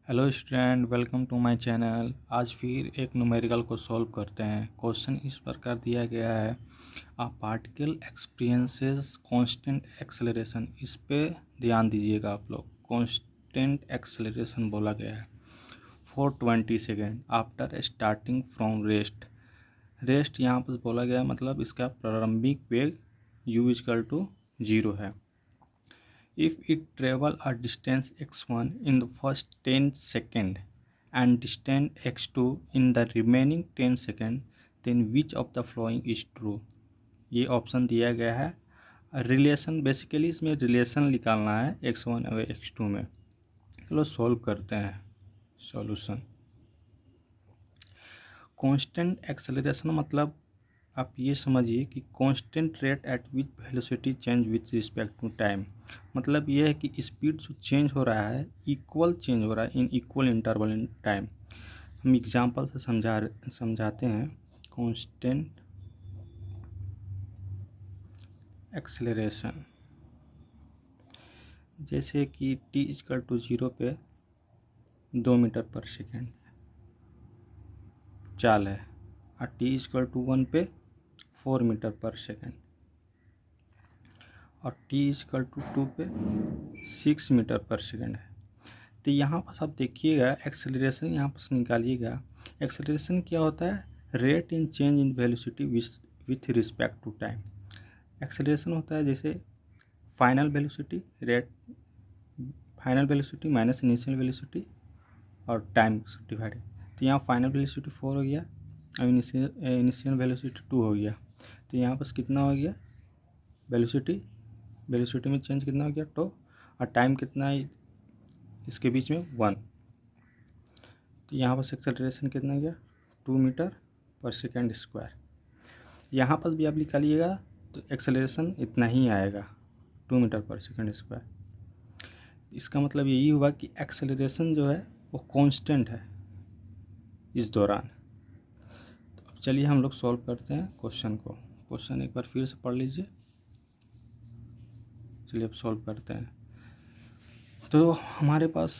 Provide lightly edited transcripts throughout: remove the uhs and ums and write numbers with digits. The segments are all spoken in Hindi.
Hello student, welcome to my channel. आज फिर एक न्यूमेरिकल को सॉल्व करते हैं। क्वेश्चन इस प्रकार दिया गया है, a particle experiences constant acceleration. इस पे ध्यान दीजिएगा आप लोग। कांस्टेंट एक्सेलरेशन बोला गया है for 20 second after starting from rest. Rest यहाँ पर बोला गया है, मतलब इसका प्रारंभिक वेग u इक्वल टू 0 है। If it travel a distance x1 in the first 10 seconds and distance x2 in the remaining 10 seconds, then which of the following is true? ये ऑप्शन दिया गया है। रिलेशन, बेसिकली इसमें रिलेशन निकालना है x1 और x2 में। चलो सॉल्व करते हैं। सॉल्यूशन, कांस्टेंट एक्सेलरेशन मतलब आप ये समझिए कि constant rate at which velocity change with respect to time. मतलब ये है कि स्पीड जो चेंज हो रहा है इक्वल चेंज हो रहा है in equal interval in time. हम एग्जांपल से समझाते हैं। कांस्टेंट एक्सेलरेशन, जैसे कि t इक्वल टू 0 पे 2 मीटर पर सेकेंड चाल है और t इक्वल टू 1 पे 4 मीटर पर सेकेंड और t इक्वल टू 2 पे 6 मीटर पर सेकेंड है। तो यहाँ पर आप देखिएगा, एक्सेलरेशन यहाँ पर निकालिएगा। एक्सेलरेशन क्या होता है? Rate in change in velocity with respect to time. Acceleration होता है जैसे final velocity rate, final velocity minus initial velocity और टाइम डिवाइडेड। तो यहाँ फाइनल वेलोसिटी 4 हो गया और इनिशियल वेलोसिटी 2 हो गया। तो यहाँ पर कितना हो गया? वेलोसिटी में चेंज कितना हो गया? टो। और टाइम कितना है इसके बीच में? 1। तो यहाँ पर एक्सेलरेशन कितना गया? 2 मीटर पर सेकेंड स्क्वायर। यहाँ पर भी आप निकालिएगा तो एक्सेलरेशन इतना ही आएगा, 2 मीटर पर सेकेंड स्क्वायर। इसका मतलब यही हुआ कि एक्सेलरेशन जो है वो कांस्टेंट है इस दौरान। तो अब चलिए हम लोग सॉल्व करते हैं क्वेश्चन को। क्वेश्चन एक बार फिर से पढ़ लीजिए। चलिए अब सॉल्व करते हैं। तो हमारे पास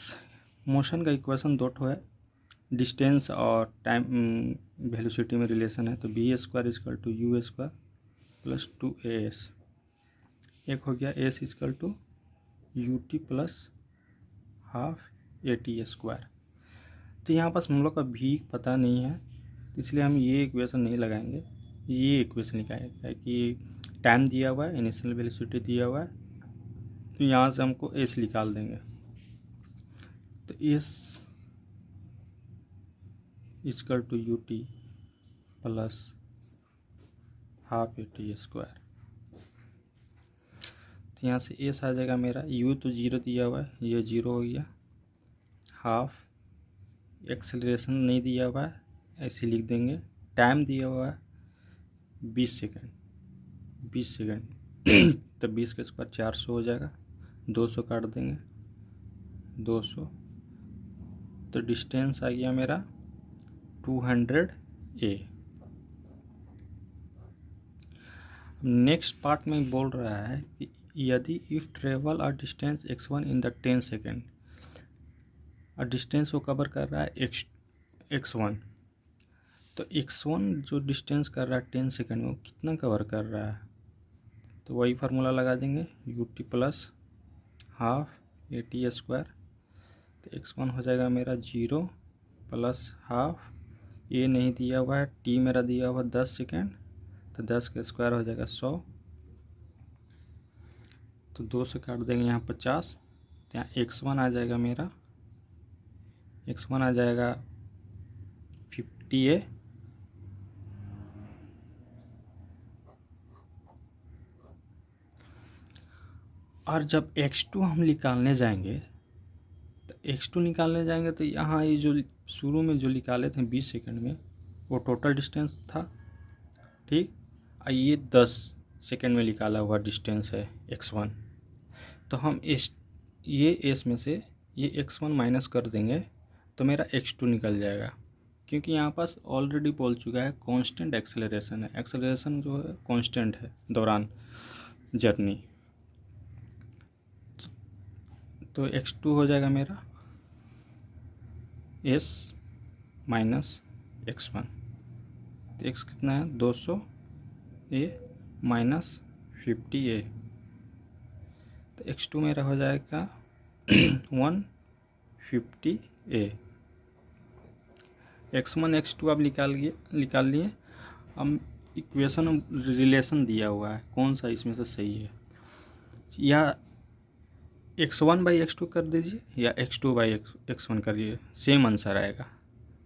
मोशन का इक्वेशन दो ठो है, डिस्टेंस और टाइम वेलोसिटी में रिलेशन है। तो v square is equal to u square plus 2as। एक हो गया s is equal to u t plus half a t square. तो यहाँ पास हम लोग का भी पता नहीं है, तो इसलिए हम ये इक्वेशन नहीं लगाएंगे। ये इक्वेशन निकालेंगे कि टाइम दिया हुआ है, इनिशियल वेलोसिटी दिया हुआ है, तो यहाँ से हमको एस निकाल देंगे। तो s is equal to u t plus half a t square. तो यहाँ से एस आ जाएगा मेरा, यू तो 0 दिया हुआ है, ये 0 हो गया। हाफ एक्सेलरेशन नहीं दिया हुआ है, ऐसे लिख देंगे। टाइम दिया हुआ है 20 सेकेंड, 20 सेकेंड तो 20 के स्क्वायर 400 हो जाएगा। 200 काट देंगे, 200। तो डिस्टेंस आ गया मेरा 200 ए। नेक्स्ट पार्ट में बोल रहा है कि यदि if travel a distance x1 in the 10 second, और डिस्टेंस को कवर कर रहा है x1। तो x1 जो डिस्टेंस कर रहा है 10 सेकेंड में, वो कितना कवर कर रहा है? तो वही फार्मूला लगा देंगे, you t plus half a t square. तो x1 हो जाएगा मेरा 0 प्लस हाफ, ए नहीं दिया हुआ है, टी मेरा दिया हुआ 10 सेकेंड, तो 10 का स्क्वायर हो जाएगा 100। तो 2 से काट देंगे यहाँ 50। तो यहाँ x1 आ जाएगा मेरा, x1 आ जाएगा 50a। और जब x2 हम निकालने जाएंगे, तो x2 निकालने जाएंगे तो यहाँ ये जो शुरू में जो निकाले थे 20 सेकंड में, वो टोटल डिस्टेंस था, ठीक। और ये 10 सेकंड में निकाला हुआ डिस्टेंस है x1। तो हम ये s में से ये x1 माइनस कर देंगे तो मेरा x2 निकल जाएगा, क्योंकि यहाँ पास ऑलरेडी बोल चुका है कांस्टेंट एक्सेलरेशन है। एक्सेलरेशन जो है कांस्टेंट है दौरान जर्नी। तो x2 हो जाएगा मेरा एस माइनस x1, तो x कितना है 200 a माइनस 50a, तो x2 मेरा हो जाएगा 150a। x1 x2 आप निकाल लिए। हम इक्वेशन रिलेशन दिया हुआ है, कौन सा इसमें से सही है, या x1/x2 कर दीजिए या x2/x1 करिए, सेम आंसर आएगा।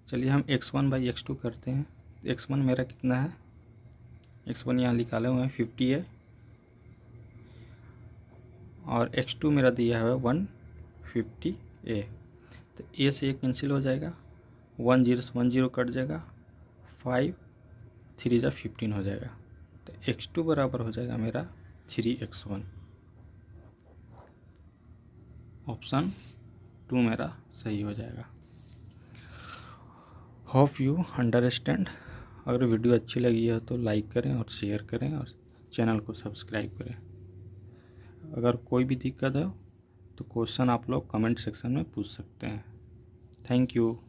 चलिए हम x1/x2 करते हैं। x1 मेरा कितना है, x1 यहाँ निकाले हुए हैं 50 है, और x2 मेरा दिया हुआ है 150a, तो a से एक कैंसिल हो जाएगा, 1 0 से 1 0 कट जाएगा, 5 3 जा 15 हो जाएगा, तो x2 बराबर हो जाएगा मेरा 3x1। ऑप्शन 2 मेरा सही हो जाएगा। Hope you understand. अगर वीडियो अच्छी लगी है तो लाइक करें और शेयर करें और चैनल को सब्सक्राइब करें। अगर कोई भी दिक्कत है तो क्वेश्चन आप लोग कमेंट सेक्शन में पूछ सकते हैं। Thank you.